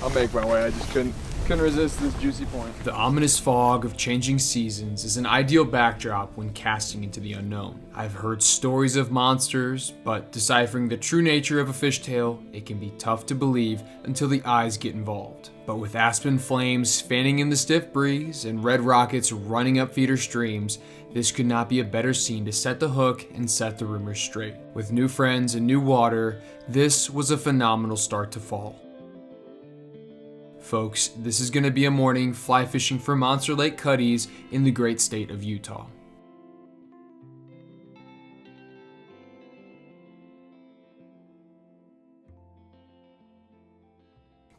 I'll make my way. I just couldn't resist this juicy point. The ominous fog of changing seasons is an ideal backdrop when casting into the unknown. I've heard stories of monsters, but deciphering the true nature of a fishtail, it can be tough to believe until the eyes get involved. But with aspen flames fanning in the stiff breeze and red rockets running up feeder streams, this could not be a better scene to set the hook and set the rumors straight. With new friends and new water, this was a phenomenal start to fall. Folks, this is going to be a morning fly fishing for Monster Lake cutties in the great state of Utah.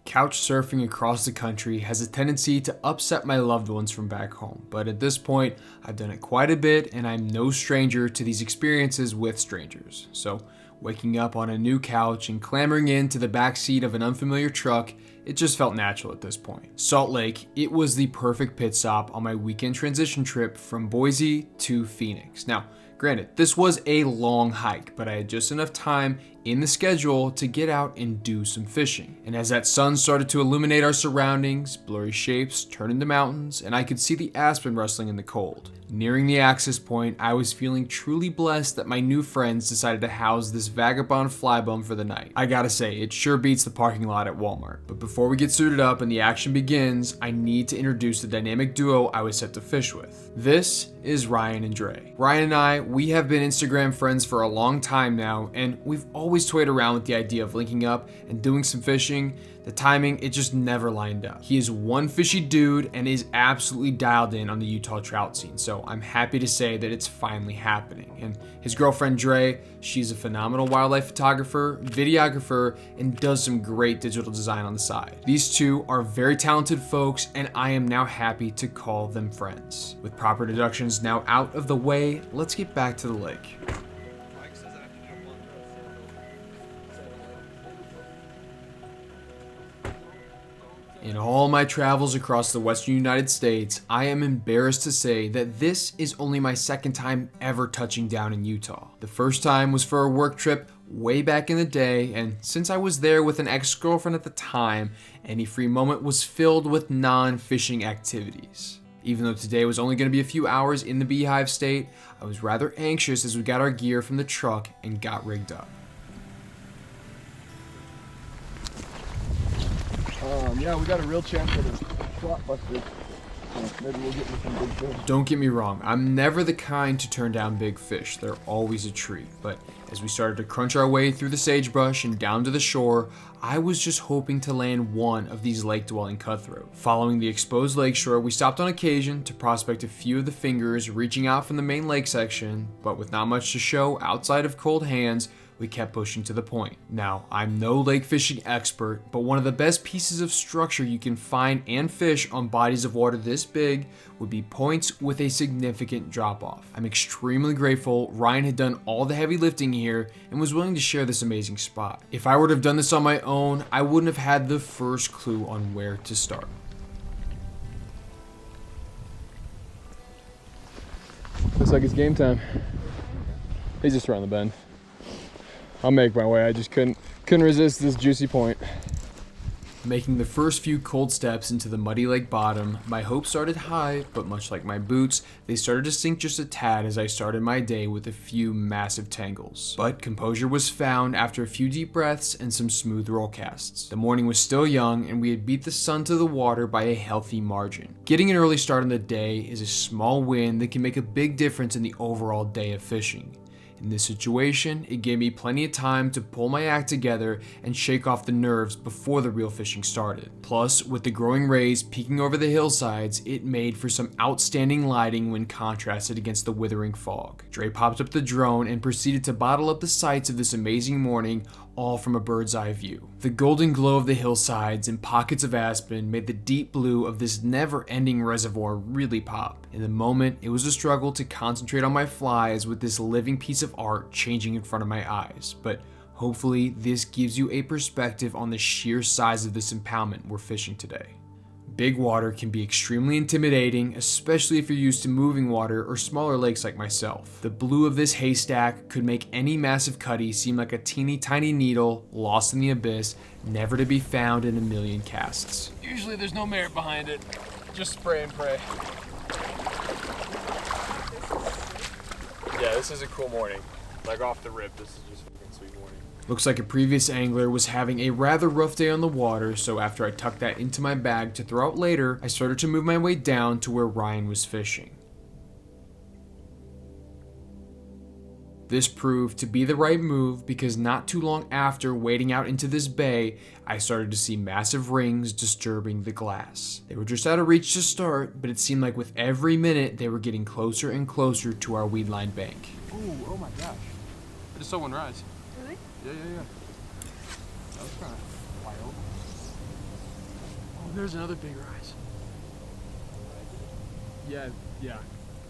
Couch surfing across the country has a tendency to upset my loved ones from back home, but at this point, I've done it quite a bit and I'm no stranger to these experiences with strangers. So, waking up on a new couch and clambering into the backseat of an unfamiliar truck, it just felt natural at this point. Salt Lake, it was the perfect pit stop on my weekend transition trip from Boise to Phoenix. Now, granted, this was a long hike, but I had just enough time in the schedule to get out and do some fishing. And as that sun started to illuminate our surroundings, blurry shapes turned into mountains, and I could see the aspen rustling in the cold. Nearing the access point, I was feeling truly blessed that my new friends decided to house this vagabond fly bum for the night. I gotta say, it sure beats the parking lot at Walmart. But before we get suited up and the action begins, I need to introduce the dynamic duo I was set to fish with. This is Ryan and Dre. Ryan and I, we have been Instagram friends for a long time now, and we've always toyed around with the idea of linking up and doing some fishing. The timing, it just never lined up. He is one fishy dude and is absolutely dialed in on the Utah trout scene, so I'm happy to say that it's finally happening. And his girlfriend Dre, she's a phenomenal wildlife photographer, videographer, and does some great digital design on the side. These two are very talented folks, and I am now happy to call them friends. With proper deductions now out of the way, let's get back to the lake. In all my travels across the western United States, I am embarrassed to say that this is only my second time ever touching down in Utah. The first time was for a work trip way back in the day, and since I was there with an ex-girlfriend at the time, any free moment was filled with non-fishing activities. Even though today was only going to be a few hours in the Beehive State, I was rather anxious as we got our gear from the truck and got rigged up. Yeah, we got a real chance at a slot buster. Maybe we'll get some big fish. Don't get me wrong, I'm never the kind to turn down big fish. They're always a treat. But as we started to crunch our way through the sagebrush and down to the shore, I was just hoping to land one of these lake-dwelling cutthroat. Following the exposed lakeshore, we stopped on occasion to prospect a few of the fingers reaching out from the main lake section, but with not much to show outside of cold hands, we kept pushing to the point. Now, I'm no lake fishing expert, but one of the best pieces of structure you can find and fish on bodies of water this big would be points with a significant drop-off. I'm extremely grateful Ryan had done all the heavy lifting here and was willing to share this amazing spot. If I were to have done this on my own, I wouldn't have had the first clue on where to start. Looks like it's game time. He's just around the bend. I'll make my way. I just couldn't resist this juicy point. Making the first few cold steps into the muddy lake bottom, my hopes started high, but much like my boots, they started to sink just a tad as I started my day with a few massive tangles. But composure was found after a few deep breaths and some smooth roll casts. The morning was still young, and we had beat the sun to the water by a healthy margin. Getting an early start on the day is a small win that can make a big difference in the overall day of fishing. In this situation, it gave me plenty of time to pull my act together and shake off the nerves before the real fishing started. Plus, with the growing rays peeking over the hillsides, it made for some outstanding lighting when contrasted against the withering fog. Dre popped up the drone and proceeded to bottle up the sights of this amazing morning, all from a bird's eye view. The golden glow of the hillsides and pockets of aspen made the deep blue of this never-ending reservoir really pop. In the moment, it was a struggle to concentrate on my flies with this living piece of art changing in front of my eyes, but hopefully this gives you a perspective on the sheer size of this impoundment we're fishing today. big water can be extremely intimidating, especially if you're used to moving water or smaller lakes like myself. The blue of this haystack could make any massive cutty seem like a teeny tiny needle lost in the abyss, never to be found in a million casts. Usually there's no merit behind it. Just spray and pray. Yeah, this is a cool morning. Like off the rip, this is just a fucking sweet morning. Looks like a previous angler was having a rather rough day on the water, so after I tucked that into my bag to throw out later, I started to move my way down to where Ryan was fishing. This proved to be the right move because not too long after wading out into this bay, I started to see massive rings disturbing the glass. They were just out of reach to start, but it seemed like with every minute they were getting closer and closer to our weed-lined bank. Ooh, oh my gosh. I just saw one rise. Really? Yeah. That was kind of wild. Oh, there's another big rise. Yeah.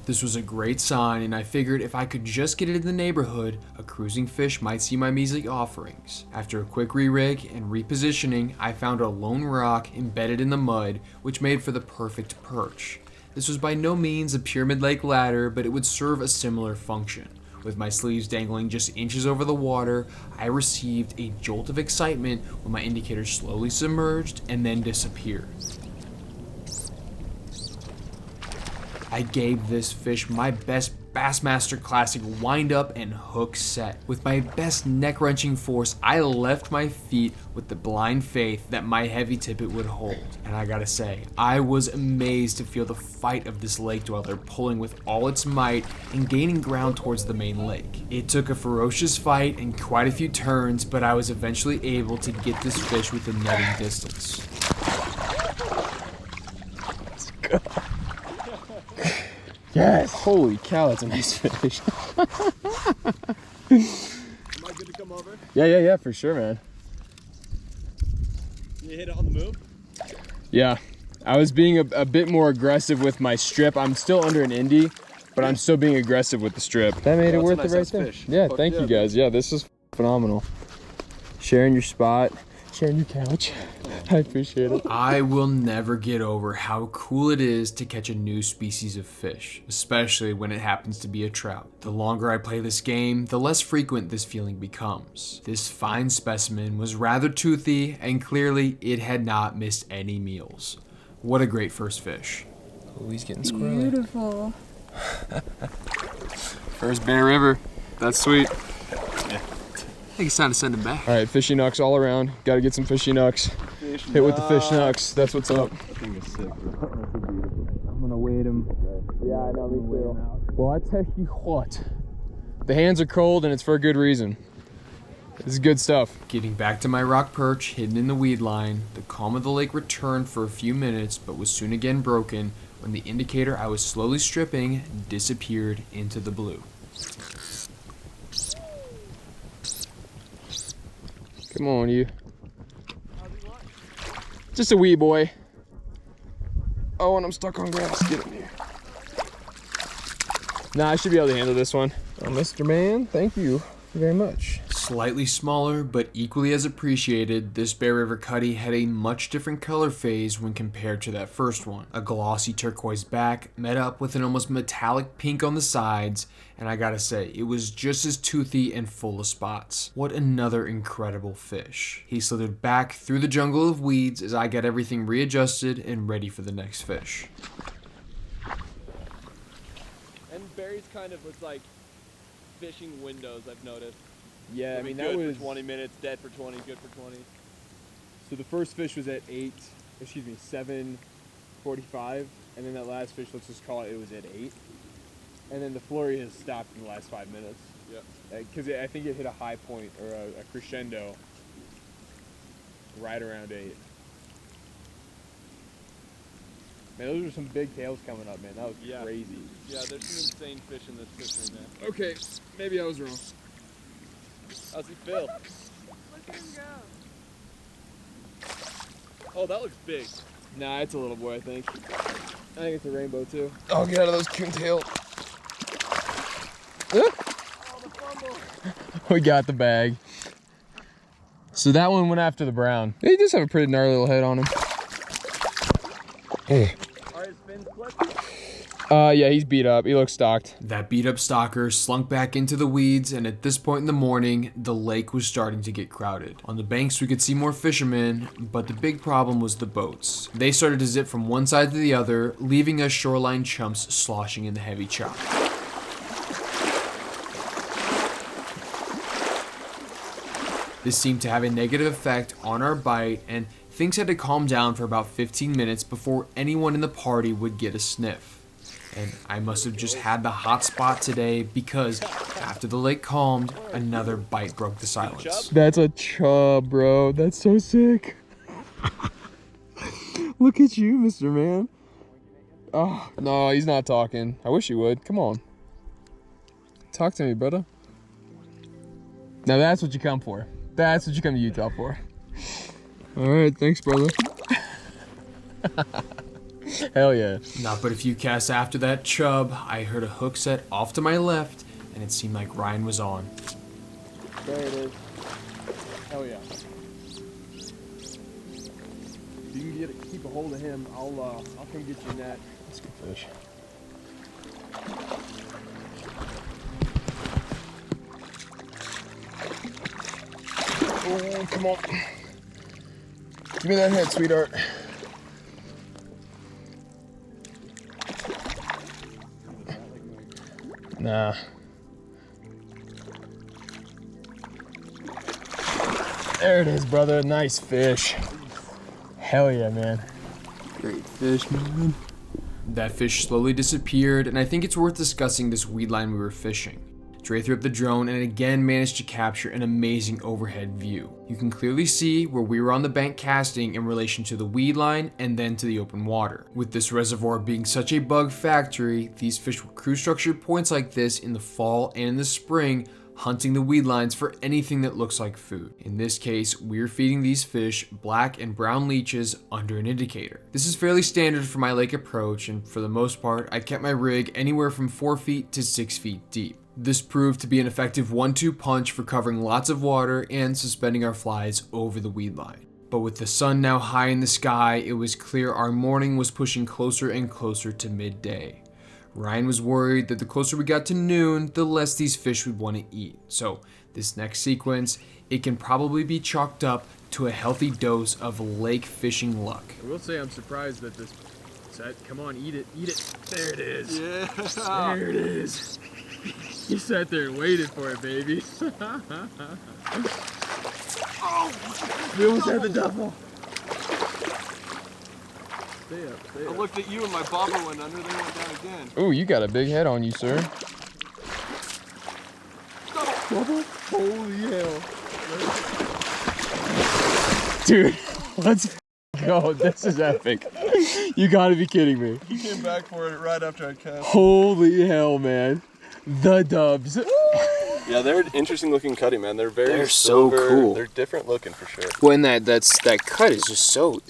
This was a great sign, and I figured if I could just get it in the neighborhood, a cruising fish might see my measly offerings. After a quick re-rig and repositioning, I found a lone rock embedded in the mud, which made for the perfect perch. This was by no means a pyramid lake ladder, but it would serve a similar function. With my sleeves dangling just inches over the water, I received a jolt of excitement when my indicator slowly submerged and then disappeared. I gave this fish my best Bassmaster Classic wind up and hook set. With my best neck-wrenching force, I left my feet with the blind faith that my heavy tippet would hold. And I gotta say, I was amazed to feel the fight of this lake dweller pulling with all its might and gaining ground towards the main lake. It took a ferocious fight and quite a few turns, but I was eventually able to get this fish within netting distance. Let's go. Yes! Holy cow, that's a nice fish. Am I good to come over? Yeah, for sure, man. You hit it on the move? Yeah, I was being a bit more aggressive with my strip. I'm still under an Indy, but I'm still being aggressive with the strip. That made it worth it right there. Yeah, thank you guys. Yeah, this is phenomenal. Sharing your spot, sharing your couch. I appreciate it. I will never get over how cool it is to catch a new species of fish, especially when it happens to be a trout. The longer I play this game, the less frequent this feeling becomes. This fine specimen was rather toothy, and clearly it had not missed any meals. What a great first fish. Oh, he's getting squirrely. Beautiful. First Bear River. That's sweet. I think it's time to send him back. All right, fishy knucks all around. Got to get some fishy knucks. Hit with the fish knucks. That's what's up. I think it's sick. I'm gonna weight him. Yeah, I know, me too. Well, I tell you what, the hands are cold and it's for a good reason. This is good stuff. Getting back to my rock perch hidden in the weed line, the calm of the lake returned for a few minutes but was soon again broken when the indicator I was slowly stripping disappeared into the blue. Come on, you. Just a wee boy. Oh, and I'm stuck on grass. Get him here. Nah, I should be able to handle this one. Oh, Mr. Man, thank you very much. Slightly smaller, but equally as appreciated, this Bear River Cutty had a much different color phase when compared to that first one. A glossy turquoise back met up with an almost metallic pink on the sides, and I gotta say, it was just as toothy and full of spots. What another incredible fish. He slithered back through the jungle of weeds as I got everything readjusted and ready for the next fish. And Barry's kind of was like fishing windows, I've noticed. Yeah, I mean, that good was... for 20 minutes, dead for 20, good for 20. So the first fish was at 7:45, and then that last fish, let's just call it, it was at 8. And then the flurry has stopped in the last 5 minutes. Yeah. Because I think it hit a high point, or a crescendo, right around 8. Man, those are some big tails coming up, man. That was crazy. Yeah, there's some insane fish in this fishery, man. Okay, maybe I was wrong. How's he feel? Look at him go. Oh, that looks big. Nah, it's a little boy, I think. I think it's a rainbow, too. Oh, get out of those coontail. Oh, the fumble. We got the bag. So that one went after the brown. He does have a pretty gnarly little head on him. Are his fins clipped? Yeah, he's beat up. He looks stocked. That beat up stalker slunk back into the weeds, and at this point in the morning, the lake was starting to get crowded. On the banks, we could see more fishermen, but the big problem was the boats. They started to zip from one side to the other, leaving us shoreline chumps sloshing in the heavy chop. This seemed to have a negative effect on our bite, and things had to calm down for about 15 minutes before anyone in the party would get a sniff. And I must have just had the hot spot today, because after the lake calmed, another bite broke the silence. That's a chub, bro. That's so sick. Look at you, Mr. Man. Oh, no, he's not talking. I wish he would. Come on. Talk to me, brother. Now that's what you come for. That's what you come to Utah for. All right, thanks, brother. Hell yeah. Not but a few casts after that chub, I heard a hook set off to my left, and it seemed like Ryan was on. There it is. Hell yeah. If you can keep a hold of him, I'll come get your net. That's a good fish. Oh, come on. Give me that head, sweetheart. Nah. There it is, brother. Nice fish. Hell yeah, man. Great fish, man. That fish slowly disappeared, and I think it's worth discussing this weed line we were fishing. Dre threw up the drone and it again managed to capture an amazing overhead view. You can clearly see where we were on the bank casting in relation to the weed line and then to the open water. With this reservoir being such a bug factory, these fish will crew structured points like this in the fall and in the spring, hunting the weed lines for anything that looks like food. In this case, we're feeding these fish black and brown leeches under an indicator. This is fairly standard for my lake approach, and for the most part, I kept my rig anywhere from 4 feet to 6 feet deep. This proved to be an effective 1-2 punch for covering lots of water and suspending our flies over the weed line. But with the sun now high in the sky, it was clear our morning was pushing closer and closer to midday. Ryan was worried that the closer we got to noon, the less these fish would want to eat. So this next sequence, it can probably be chalked up to a healthy dose of lake fishing luck. I will say I'm surprised that this set. Come on, eat it, eat it. There it is. Yeah. There it is. He sat there and waited for it, baby. Oh, We almost had the double. stay up. I looked at you and my bobber went under, then went down again. Oh, you got a big head on you, sir. Double? Holy hell. Dude, let's go. This is epic. You gotta be kidding me. He came back for it right after I cast. Holy hell, man. The dubs. Yeah, they're an interesting looking cutting, man. They're They're silver. so cool. They're different looking for sure. Well, and that cut is just so,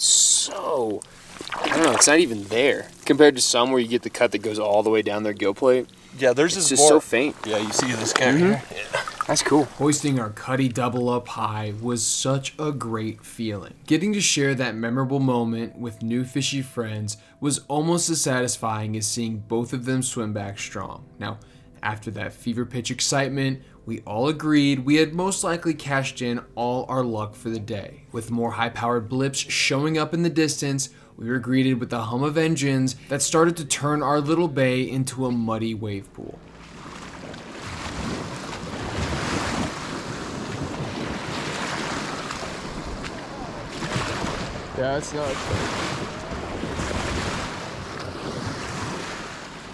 I don't know, it's not even there. Compared to some where you get the cut that goes all the way down their gill plate. Yeah, theirs It's is just more. so faint. Yeah, you see this guy here? Yeah. That's cool. Hoisting our cutty double up high was such a great feeling. Getting to share that memorable moment with new fishy friends was almost as satisfying as seeing both of them swim back strong. Now, after that fever pitch excitement, we all agreed we had most likely cashed in all our luck for the day. With more high-powered blips showing up in the distance, we were greeted with the hum of engines that started to turn our little bay into a muddy wave pool. Yeah, it's nuts.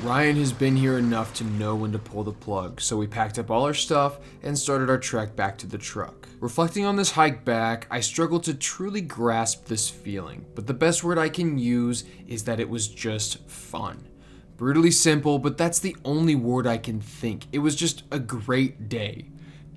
Ryan has been here enough to know when to pull the plug, so we packed up all our stuff and started our trek back to the truck. Reflecting on this hike back, I struggled to truly grasp this feeling, but the best word I can use is that it was just fun. Brutally simple, but that's the only word I can think. It was just a great day.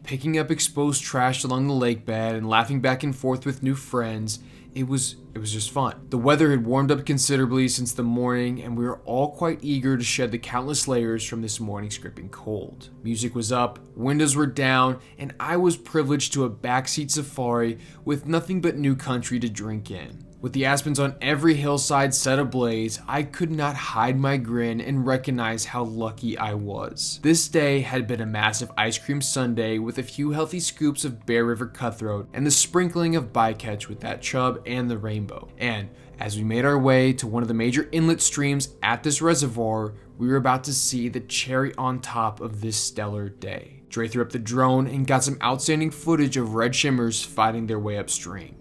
Picking up exposed trash along the lake bed and laughing back and forth with new friends, it was just fun. The weather had warmed up considerably since the morning, and we were all quite eager to shed the countless layers from this morning's gripping cold. Music was up, windows were down, and I was privileged to a backseat safari with nothing but new country to drink in. With the aspens on every hillside set ablaze, I could not hide my grin and recognize how lucky I was. This day had been a massive ice cream sundae with a few healthy scoops of Bear River Cutthroat and the sprinkling of bycatch with that chub and the rainbow. And as we made our way to one of the major inlet streams at this reservoir, we were about to see the cherry on top of this stellar day. Dre threw up the drone and got some outstanding footage of red shimmers fighting their way upstream.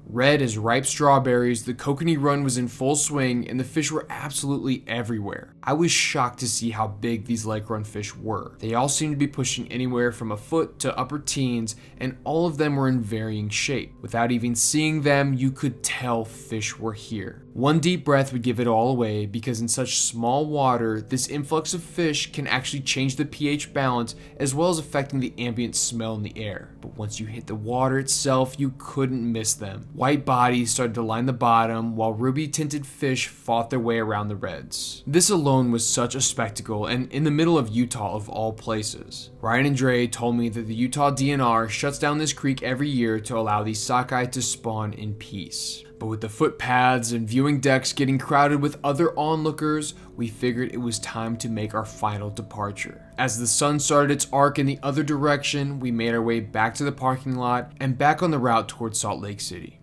Red as ripe strawberries, the kokanee run was in full swing and the fish were absolutely everywhere. I was shocked to see how big these lake run fish were. They all seemed to be pushing anywhere from a foot to upper teens, and all of them were in varying shape. Without even seeing them, you could tell fish were here. One deep breath would give it all away, because in such small water, this influx of fish can actually change the pH balance as well as affecting the ambient smell in the air. But once you hit the water itself, you couldn't miss them. White bodies started to line the bottom, while ruby tinted fish fought their way around the reds. This alone was such a spectacle, and in the middle of Utah of all places. Ryan and Dre told me that the Utah DNR shuts down this creek every year to allow these sockeye to spawn in peace. But with the footpaths and viewing decks getting crowded with other onlookers, we figured it was time to make our final departure. As the sun started its arc in the other direction, we made our way back to the parking lot and back on the route towards Salt Lake City.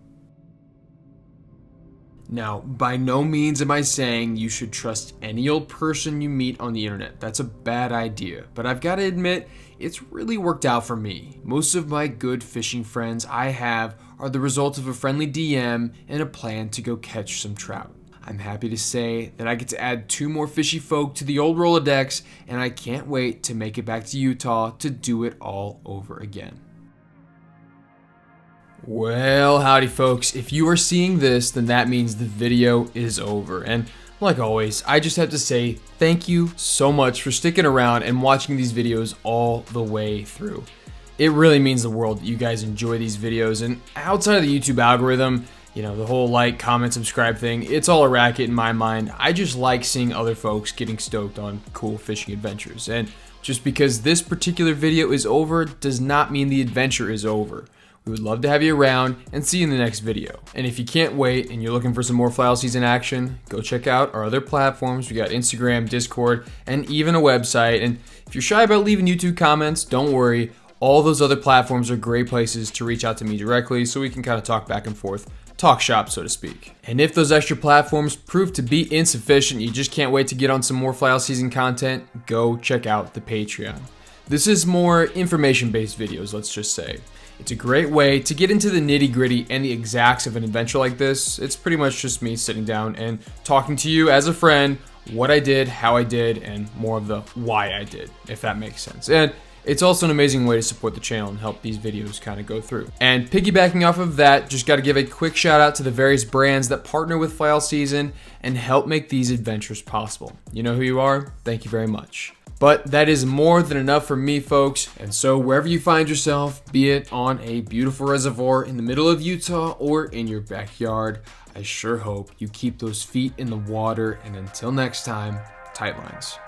Now, by no means am I saying you should trust any old person you meet on the internet. That's a bad idea. But I've got to admit, it's really worked out for me. Most of my good fishing friends I have are the result of a friendly DM and a plan to go catch some trout. I'm happy to say that I get to add 2 more fishy folk to the old Rolodex, and I can't wait to make it back to Utah to do it all over again. Well, howdy folks, if you are seeing this, then that means the video is over. And like always, I just have to say thank you so much for sticking around and watching these videos all the way through. It really means the world that you guys enjoy these videos, and outside of the YouTube algorithm, you know, the whole like, comment, subscribe thing, it's all a racket in my mind. I just like seeing other folks getting stoked on cool fishing adventures. And just because this particular video is over does not mean the adventure is over. We would love to have you around and see you in the next video. And if you can't wait and you're looking for some more Fly All Season action, go check out our other platforms. We got Instagram, Discord, and even a website. And if you're shy about leaving YouTube comments, don't worry. All those other platforms are great places to reach out to me directly so we can kind of talk back and forth, talk shop, so to speak. And if those extra platforms prove to be insufficient, you just can't wait to get on some more Fly All Season content, go check out the Patreon. This is more information-based videos, let's just say. It's a great way to get into the nitty-gritty and the exacts of an adventure like this. It's pretty much just me sitting down and talking to you as a friend, what I did, how I did, and more of the why I did, if that makes sense. And it's also an amazing way to support the channel and help these videos kind of go through. And piggybacking off of that, just got to give a quick shout out to the various brands that partner with Fly All Season and help make these adventures possible. You know who you are? Thank you very much. But that is more than enough for me, folks. And so wherever you find yourself, be it on a beautiful reservoir in the middle of Utah or in your backyard, I sure hope you keep those feet in the water. And until next time, tight lines.